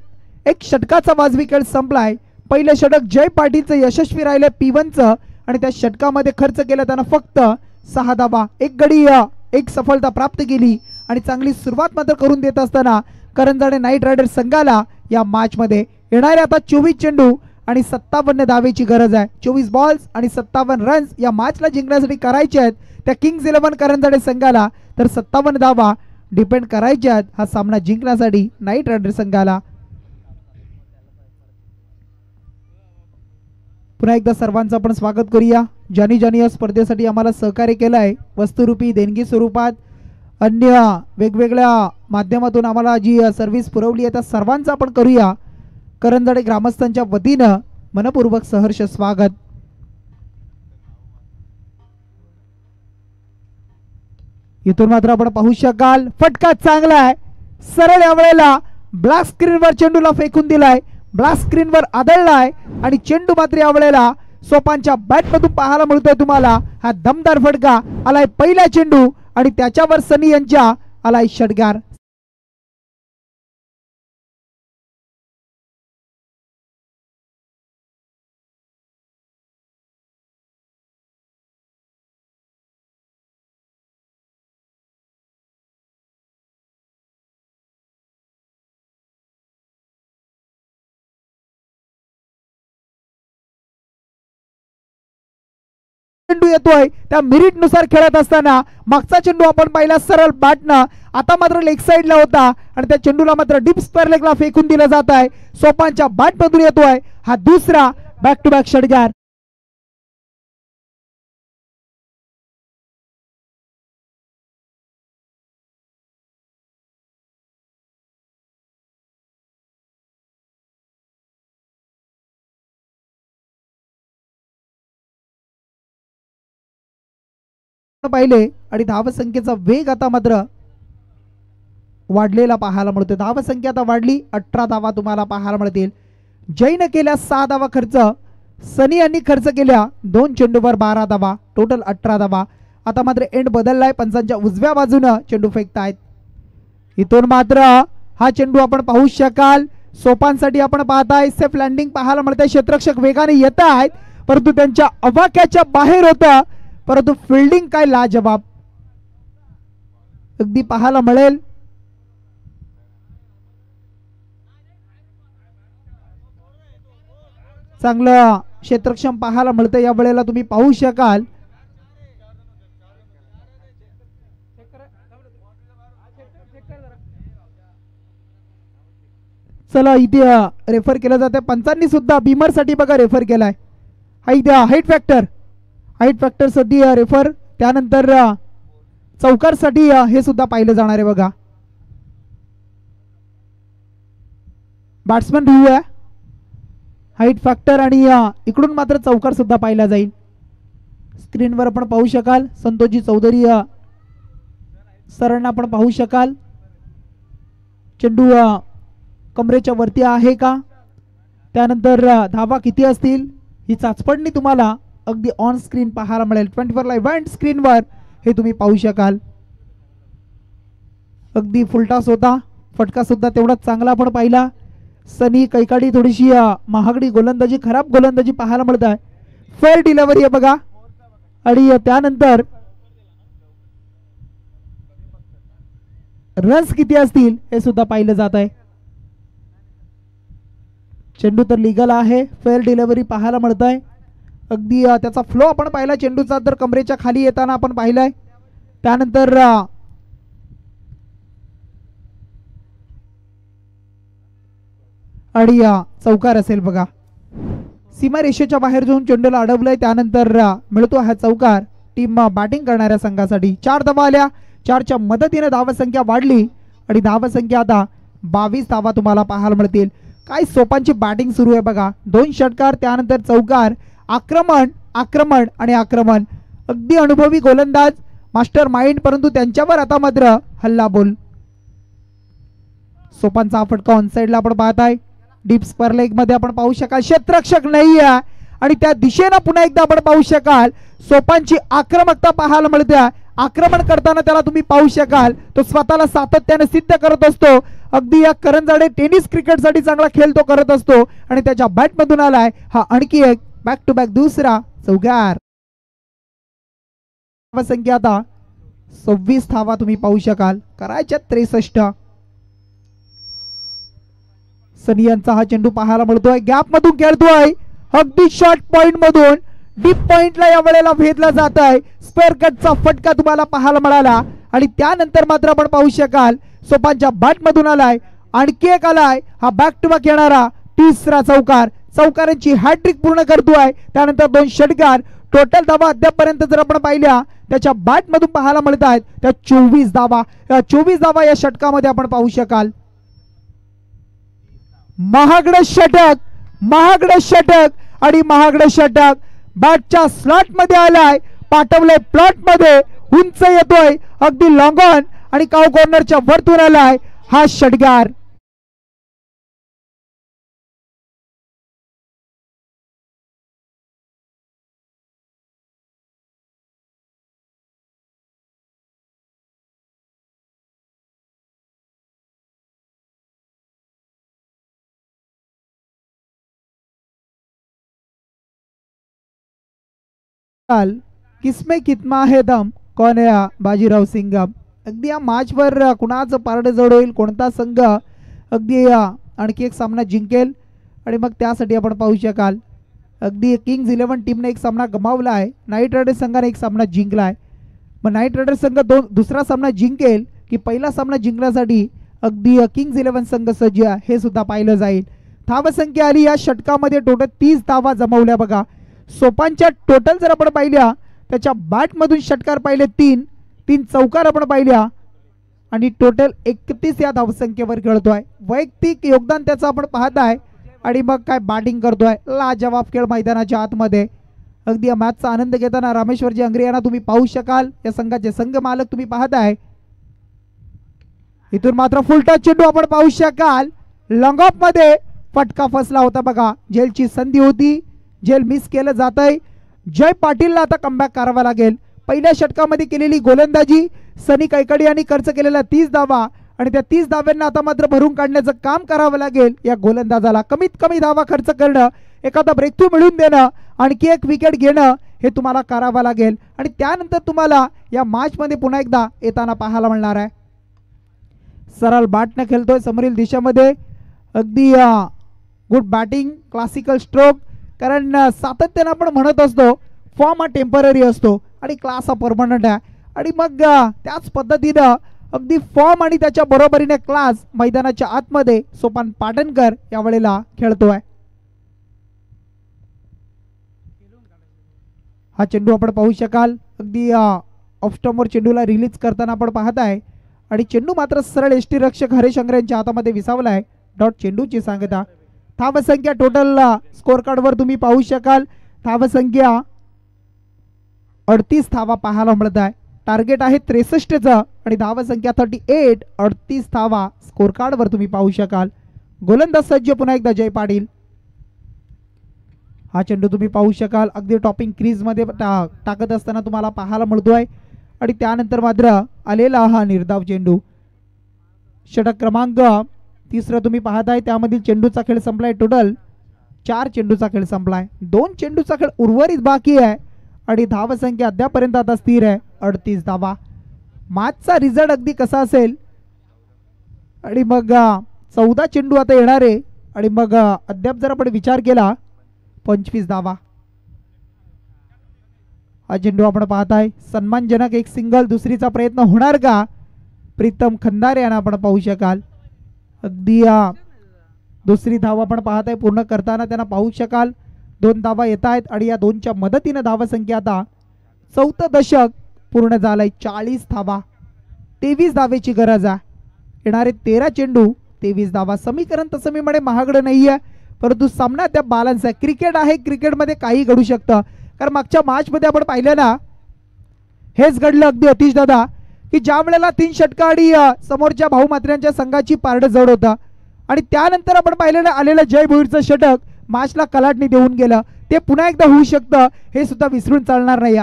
एक षटकाचा वाजवी खेळ संपलाय. पहिलं षटक जय पाटीलचं यशस्वी राहिलं P1चं आणि त्या षटकामध्ये खर्च केला त्यांना फक्त 6 धावा, एक गडी, एक सफलता प्राप्त केली आणि चांगली सुरुवात मात्र करून देत असताना करंजडे नाईट रायडर संघाला या मॅच मध्ये येणारे आता 24 चेंडू आणि 57 धावेची गरज आहे. 24 बॉल्स आणि 57 रन्स या मॅचला जिंकण्यासाठी करायचे आहेत त्या किंग्ज 11 करंजडे संघाला. तर 57 धावा डिपेंड करायच्या आहेत हा सामना जिंकण्यासाठी नाईट रायडर संघाला. पुन्हा एकदा सर्वांचं आपण स्वागत करूया. ज्यांनी या स्पर्धेसाठी आम्हाला सहकार्य केलं आहे, वस्तुरूपी देणगी स्वरूपात अन्य वेगवेगळ्या माध्यमातून आम्हाला जी सर्व्हिस पुरवली आहे त्या सर्वांचं आपण करूया करंजडे ग्रामस्थांच्या वतीनं मनपूर्वक सहर्ष स्वागत. इथून मात्र आपण पाहू शकाल फटका चांगला आहे, सरळ यावेळेला ब्लॅक स्क्रीनवर चेंडूला फेकून दिलाय, ब्लॅक स्क्रीनवर आदळलाय आणि चेंडू मात्र यावेळेला सोपानच्या बॅट मधून पाहायला मिळतोय तुम्हाला हा दमदार फटका आलाय पहिला चेंडू आणि त्याच्यावर सनी यांच्या आलाय षटकार. चेंडू येतोय त्या मिरिट नुसार खेळत असताना मागचा चेंडू आपण पाहिला सरळ बॅटनं, आता मात्र लेग साइडला होता आणि त्या चेंडूला मात्र डीप स्क्वेअर लेगला फेकून दिला जात आहे. सोपानच्या बॅट मधून येतोय हा दुसरा बॅक टू बॅक षटकार. पाहिले आणि धावसंख्येचा वेग आता मात्र वाढलेला पाहायला मिळतो. धावसंख्या आता वाढली, 18 धावा तुम्हाला पाहायला मिळतील. जयने केल्या 6 धावा खर्च, सनी यांनी खर्च केल्या 2 चेंडूवर 12 धावा, टोटल 18 धावा. आता मात्र एंड बदललाय, पंचांच्या उजव्या बाजूनं चेंडू फेकतायत. इथून मात्र हा चेंडू आपण पाहू शकाल सोपानसाठी आपण पाहताय सेफ लँडिंग पाहायला मिळते. क्षेत्ररक्षक वेगाने येत आहेत परंतु त्यांच्या अवाक्याच्या बाहेर होतं, परंतु फिल्डिंग काय लाजवाब अगदी पाहायला मिळेल. चांगलं क्षेत्रक्षम पाहायला मिळतं या वेळेला तुम्ही पाहू शकाल. चला इथे रेफर केलं जाते, पंचांनी सुद्धा बीमर साठी बघा रेफर केलाय. हाईट फॅक्टर सध्या रेफर, त्यानंतर चौकार साठी हे सुद्धा पाहिलं जाणार आहे बघा. बॅट्समन रिव्ह्यू आहे, हाईट फॅक्टर आणि इकडून मात्र चौकार सुद्धा पाहिला जाईल. स्क्रीनवर आपण पाहू शकाल संतोषजी चौधरी सरांना आपण पाहू शकाल. चेंडू कमरेच्या वरती आहे का, त्यानंतर धावा किती असतील ही चाचपडणी तुम्हाला अगदी ऑन स्क्रीन पाहायला मिळेल. 24 लाईव्ह इव्हेंट स्क्रीनवर हे तुम्ही पाहू शकाल. अगदी फुलटास होता, फटका सुद्धा तेवढाच चांगला आपण पाहिला. सनी कैकाडी थोडीशी महागडी गोलंदाजी, खराब गोलंदाजी पाहायला मिळत आहे. फेअर डिलिव्हरी आहे बघा आणि त्यानंतर रन्स किती असतील हे सुद्धा पाहिलं जात आहे. चेंडू तर लिगल आहे, फेअर डिलिव्हरी पाहायला मिळत आहे. अगदी त्याचा फ्लो आपण पाहिला चेंडूचा, तर कमरेच्या खाली येताना आपण पाहिलाय. त्यानंतर आणि चौकार असेल बघा. सीमा रेषेच्या बाहेर जाऊन चेंडूला अडवलंय, त्यानंतर मिळतो हा चौकार टीम बॅटिंग करणाऱ्या संघासाठी. 4 धावा आल्या, 4च्या मदतीने धावसंख्या वाढली आणि धावसंख्या आता 22 धावा तुम्हाला पाहायला मिळतील. काय सोपानची बॅटिंग सुरू आहे बघा. 2 षटकार, त्यानंतर चौकार, आक्रमण आक्रमण आणि आक्रमण. अगदी अनुभवी गोलंदाज, मास्टर माइंड, परंतु त्यांच्यावर आता मात्र हल्ला बोल. सोपानचा फटका ऑन साइडला आपण पाहताय. डीप स्क्वेअर लेग मध्ये आपण पाहू शकाल क्षेत्ररक्षक नाही आहे आणि त्या दिशेने पुन्हा एकदा आपण पाहू शकाल सोपानची आक्रमकता पाहायला मिळते. आक्रमण करताना त्याला तुम्ही पाहू शकाल तो स्वतःला सातत्याने सिद्ध करत असतो. अगदी या करंजाडे टेनिस क्रिकेट साठी चांगला खेळ तो करत असतो आणि त्याच्या बॅट मधून आलाय हा आणखी एक बॅक टू बॅक दुसरा चौकार. संख्या आता 26 धावा तुम्ही पाहू शकाल, करायच्या 63. सनी यांचा हा चेंडू पाहायला मिळतोय, गॅप मधून खेळतोय, अगदी शॉर्ट पॉइंट मधून डीप पॉइंटला या वेळेला भेदला जात आहे. स्क्वेअर कटचा फटका तुम्हाला पाहायला मिळाला आणि त्यानंतर मात्र आपण पाहू शकाल सोपानच्या बॅट मधून आलाय आणखी एक आलाय हा बॅक टू बॅक येणारा तिसरा चौकार. चौकारांची हॅट्रिक पूर्ण करतोय, त्यानंतर 2 षटकार. टोटल धावा अद्यापर्यंत जर आपण पाहिल्या त्याच्या बॅट मधून पाहायला मिळत आहेत त्या 24 धावा. 24 धावा या षटकामध्ये आपण पाहू शकाल. महागडे षटक आणि महागडे षटक बॅटच्या स्लॉट मध्ये आलाय, पाठवले प्लॉट मध्ये, उंच येतोय अगदी लॉंग ऑन आणि काव कॉर्नरच्या वरतून आलाय हा षटकार. किसमे कितना है दम कोण आहे बाजीराव सिंगम. अगदी या मॅचवर कुणाचं पारडे जड होईल, कोणता संघ अगदी आणखी एक सामना जिंकेल आणि मग त्यासाठी आपण पाहू शकाल अगदी किंग्ज 11 टीमने एक सामना गमावला आहे, नाईट रायडर्स संघाने एक सामना जिंकला आहे. मग नाईट रायडर्स संघ दुसरा सामना जिंकेल की पहिला सामना जिंकण्यासाठी अगदी किंग्ज 11 संघ सज्ज हे सुद्धा पाहिलं जाईल. धावसंख्या आली या षटकामध्ये टोटल 30 धावा जमवल्या बघा. सोपांच्या टोटल जर आपण पाहिल्या त्याच्या बॅटमधून षटकार पाहिले 3 चौकार आपण पाहिल्या आणि टोटल 31 या धावसंख्येवर खेळतोय. वैयक्तिक योगदान त्याचं आपण पाहताय आणि मग काय बॅटिंग करतोय. लाजवाब खेळ मैदानाच्या आतमध्ये. अगदी या मॅचचा आनंद घेताना रामेश्वरजी अंगरे यांना तुम्ही पाहू शकाल. या संघाचे संघ मालक तुम्ही पाहताय. इथून मात्र फुलटॉस चेंडू आपण पाहू शकाल. लॉंग ऑफ मध्ये फटका फसला होता बघा. झेलची संधी होती, झेल मिस केलं जात आहे. जय पाटीलला आता कमबॅक करावा लागेल. पहिल्या षटकामध्ये केलेली गोलंदाजी सनी कैकडी यांनी खर्च केलेला 30 धावा आणि त्या 30 धाव्यांना आता मात्र भरून काढण्याचं काम करावं लागेल या गोलंदाजाला. कमीत कमी धावा खर्च करणं, एखादा ब्रेकथ्रू मिळवून देणं, आणखी एक विकेट घेणं हे तुम्हाला करावं लागेल आणि त्यानंतर तुम्हाला या मॅचमध्ये पुन्हा एकदा येताना पाहायला मिळणार आहे. सरळ बॅटने खेळतोय समोरील दिशेमध्ये. अगदी गुड बॅटिंग, क्लासिकल स्ट्रोक. कारण सातत्यानं आपण म्हणत असतो फॉर्म हा टेम्पररी असतो आणि क्लास हा परमनंट आहे आणि मग त्याच पद्धतीनं अगदी फॉर्म आणि त्याच्या बरोबरीने क्लास मैदानाच्या आतमध्ये सोपान पाटणकर यावेळेला खेळतोय. हा चेंडू आपण पाहू शकाल. अगदी ऑफस्टॉमवर चेंडूला रिलीज करताना आपण पाहताय आणि चेंडू मात्र सरळ एसटी रक्षक हरेश अंगरे यांच्या हातामध्ये विसावलाय. डॉट चेंडूची सांगता. धावसंख्या टोटल स्कोर कार्डवर तुम्ही पाहू शकाल. धावसंख्या 38 धावा पाहायला मिळत आहे. टार्गेट आहे 63चं आणि धावसंख्या 38. 38 धावा स्कोर कार्डवर तुम्ही पाहू शकाल. गोलंदाज सज्ज पुन्हा एकदा जय पाटील. हा चेंडू तुम्ही पाहू शकाल अगदी टॉपिंग क्रीज मध्ये टाकत असताना तुम्हाला पाहायला मिळतोय आणि त्यानंतर मात्र आलेला हा निर्धाव चेंडू. षटक क्रमांक 3 तुम्ही पाहताय. त्यामधील चेंडूचा खेळ संपलाय. टोटल 4 चेंडूचा खेळ संपलाय. 2 चेंडूचा खेळ उर्वरित बाकी आहे आणि धावसंख्या अद्यापर्यंत आता स्थिर आहे 38 धावा. मॅचचा रिझल्ट अगदी कसा असेल आणि मग 14 चेंडू आता येणार आहे आणि मग अद्याप जर आपण विचार केला 25 धावा. हा चेंडू आपण पाहताय. सन्मानजनक एक सिंगल दुसरीचा प्रयत्न होणार का? प्रीतम खंदारे यांना आपण पाहू शकाल. अगदी दुसरी धावा आपण पाहताय पूर्ण करताना त्यांना पाहू शकाल. 2 धावा येत आहेत आणि या 2च्या मदतीने धावसंख्या आता 4थं दशक पूर्ण झालंय. 40 धावा, 23 धावेची गरज आहे. येणारे 13 चेंडू 23 धावा. समीकरण तसं मी म्हणे महागडं नाहीये, परंतु सामना त्या बॅलन्स आहे. क्रिकेट आहे, क्रिकेटमध्ये काही घडू शकतं. कारण मागच्या मॅचमध्ये आपण पाहिलं ना, हेच घडलं अगदी अतिश दादा की ज्या वेळेला 3 षटका आणि समोरच्या भाऊ मात्र्यांच्या संघाची पारड जड होतं आणि त्यानंतर आपण पाहिलेलं आलेलं जय भोईरचं षटक मॅचला कलाटणी देऊन गेलं. ते पुन्हा एकदा होऊ शकतं हे सुद्धा विसरून चालणार नाही.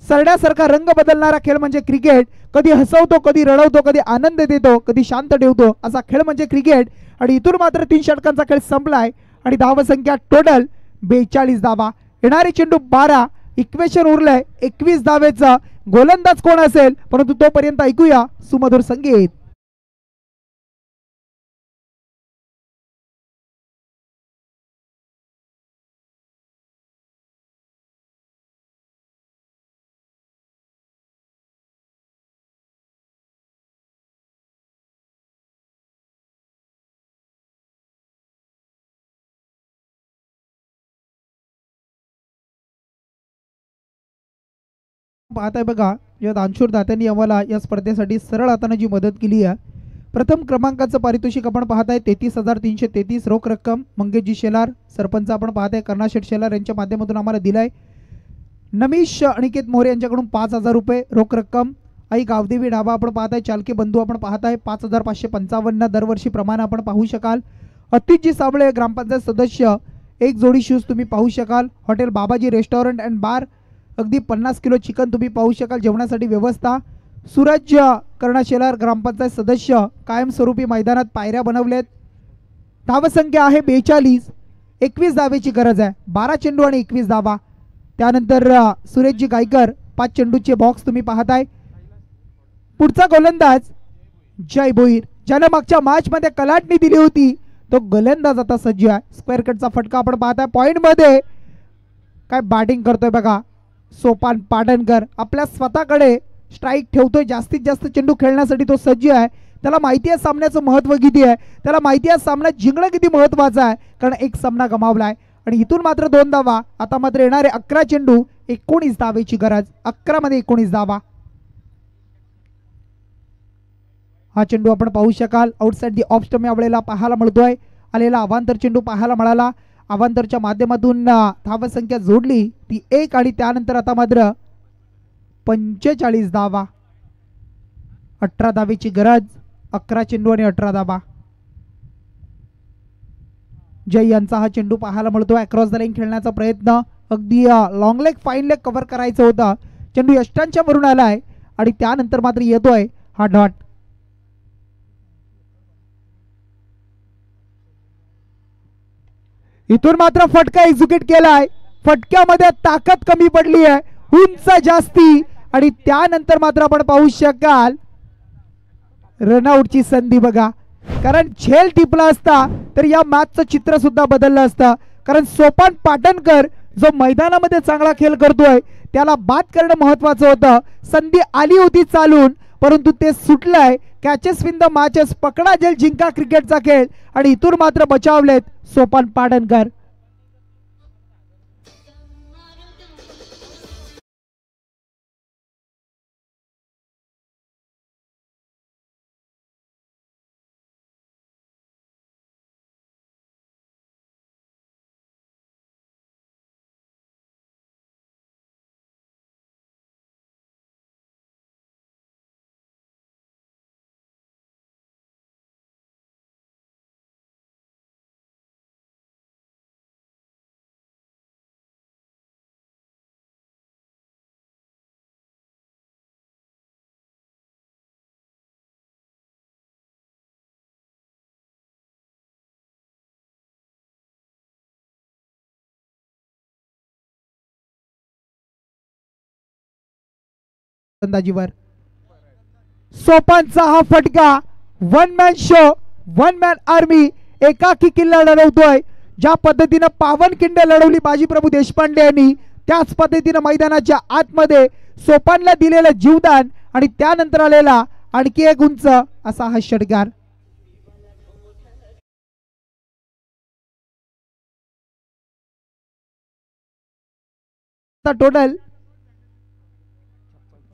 सरण्यासारखा रंग बदलणारा खेळ म्हणजे क्रिकेट. कधी हसवतो, कधी रडवतो, कधी आनंद देतो, कधी शांत ठेवतो, असा खेळ म्हणजे क्रिकेट. आणि इथून मात्र 3 षटकांचा खेळ संपलाय आणि धावसंख्या टोटल 42 धावा. येणारे चेंडू 12. इक्वेशन उरलंय 21 धावेचं. गोलंदाज कोण असेल, परंतु तोपर्यंत ऐकूया सुमधुर संगीत. पाहताय बघा, या दानशूर दात्यांनी आम्हाला या स्पर्धेसाठी सरळ हाताने जी मदत केली आहे. प्रथम क्रमांकाचं पारितोषिक आपण पाहताय 33,333 रोख रक्कम मंगेशजी शेलार सरपंच आपण पाहताय कर्णाशेठ शेलार यांच्या माध्यमातून आम्हाला दिलाय. नमीश अनिकेत मोरे यांच्याकडून 5,000 रुपये रोख रक्कम. आई गावदेवी ढाबा आपण पाहताय, चालके बंधू आपण पाहताय 5,555 दरवर्षी प्रमाण आपण पाहू शकाल. अतिशय साबळे ग्रामपंचायत सदस्य, एक जोडी शूज तुम्ही पाहू शकाल. हॉटेल बाबाजी रेस्टॉरंट अँड बार, अगदी 50 किलो चिकन तुम्ही पाहू शकाल. जेवणासाठी व्यवस्था. सूरज कर्णाशेलार ग्रामपंचायत सदस्य, कायमस्वरूपी मैदानात पायऱ्या बनवलेत. धावसंख्या आहे 42. 21 धावेची गरज आहे. 12 चेंडू आणि 21 धावा. त्यानंतर सुरेशजी गायकर 5 चेंडूचे बॉक्स तुम्ही पाहताय. पुढचा गोलंदाज जय भोईर, ज्याने मागच्या मॅच मध्ये कलाटणी दिली होती, तो गोलंदाज आता सज्ज आहे. स्क्वेअर कटचा फटका आपण पाहताय. पॉइंट मध्ये काय बॅटिंग करतोय बघा सोपान पाटणकर. आपल्या स्वतःकडे स्ट्राईक ठेवतोय. जास्तीत जास्त चेंडू खेळण्यासाठी तो सज्ज आहे. त्याला माहिती आहे सामन्याचं महत्त्व किती आहे. त्याला माहिती आहे सामना जिंकणं किती महत्त्वाचं आहे, कारण एक सामना गमावलाय आणि इथून मात्र 2 धावा. आता मात्र येणारे 11 चेंडू, 19 धावेची गरज. 11 मध्ये 19 धावा. हा चेंडू आपण पाहू शकाल आउटसाइड दी ऑफ स्टंप यावेळेला पाहायला मिळतोय. आलेला अवांतर चेंडू पाहायला मिळाला. अवांतरच्या माध्यमातून धावसंख्या जोडली ती 1 आणि त्यानंतर आता मात्र 45 धावा. 18 धावेची गरज. 11 चेंडू आणि 18 धावा. जय यांचा हा चेंडू पाहायला मिळतोय. अक्रॉस द लाईन खेळण्याचा प्रयत्न, अगदी long leg fine leg cover करायचं होतं. चेंडू यष्टांच्या वरून आलाय आणि त्यानंतर मात्र येतोय हा डॉट. इथून मात्र फटका एक्झिक्यूट केलाय. फटक्यामध्ये ताकद कमी पडली आहे, उंच जास्ती, आणि त्यानंतर मात्र आपण पाहू शकाल रनआउटची संधी बघा. कारण झेल टिपला असता तर या मॅचचं चित्र सुद्धा बदललं असतं. कारण सोपान पाटणकर जो मैदानामध्ये चांगला खेळ करतोय त्याला बाद करणं महत्वाचं होतं. संधी आली होती चालून, परंतु ते सुटलंय. कॅचेस विन द मॅचेस, पकडा जेल जिंका क्रिकेटचा खेळ, आणि इथून मात्र बचावलेत सोपान पाटणकर. अंदाजीवर सोपानचा हा फटका. 1 मॅन शो, 1 मॅन आर्मी, एकाकी किल्ला लढवतोय. ज्या पद्धतीनं पावनखिंड लढवली बाजीप्रभू देशपांडे यांनी, त्याच पद्धतीनं मैदानाच्या आतमध्ये सोपानला दिलेलं जीवदान आणि त्यानंतर आलेला आणखी एक उंच असा हा षटकार. टोटल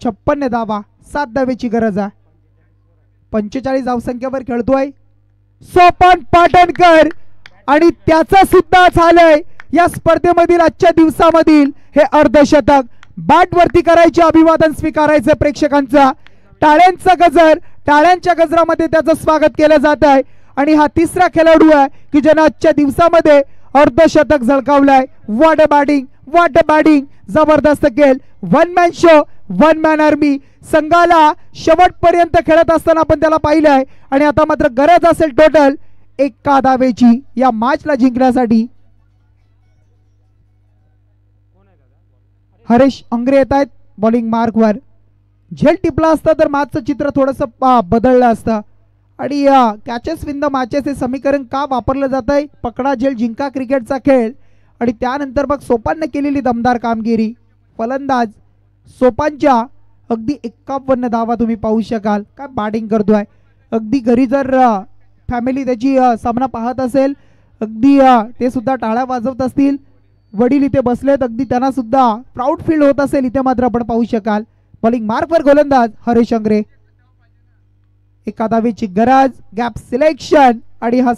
56 धावा. 7 धावेची गरज आहे. 45 धावसंख्येवर खेळतोय सोपान पाटणकर, आणि त्याचा सुद्धा झालंय या स्पर्धेमधील आजच्या दिवसामधील हे अर्धशतक. बॅट वरती करायचे, अभिवादन स्वीकारायचं प्रेक्षकांचा. टाळ्यांचा गजर, टाळ्यांच्या गजरामध्ये त्याचं स्वागत केलं जात आहे. आणि हा तिसरा खेळाडू आहे की ज्यानं आजच्या दिवसामध्ये अर्धशतक झळकावलाय. What a batting, what a batting, जबरदस्त खेळ. 1 मॅन शो, 1 मॅन आर्मी. संघाला शेवटपर्यंत खेळत असताना आपण त्याला पाहिलंय, आणि आता मात्र गरज असेल टोटल 1 धावेची या मॅचला जिंकण्यासाठी. हरेश अंग्रे येत आहेत बॉलिंग मार्कवर. झेल टिपला असता तर मॅचचं चित्र थोडंसं बदललं असतं. आणि कॅचेस विन द मॅचेस हे समीकरण का वापरलं जात आहे? पकडा झेल जिंका क्रिकेटचा खेळ, आणि त्यानंतर मग सोपानने केलेली दमदार कामगिरी. फलंदाज सोपानच्या अगदी 51 धावा तुम्ही पाहू शकाल. काय बॅटिंग करतोय. अगदी घरी जर फॅमिली त्याची सामना पाहत असेल, अगदी ते सुद्धा टाळ्या वाजवत असतील. वडील इथे बसलेत, अगदी त्यांना सुद्धा प्राऊड फील होत असेल. इथे मात्र आपण पाहू शकाल बॉलिंग मार्कवर गोलंदाज हरेश अंग्रे. 1 धावेची गरज. गॅप सिलेक्शन, आणि हा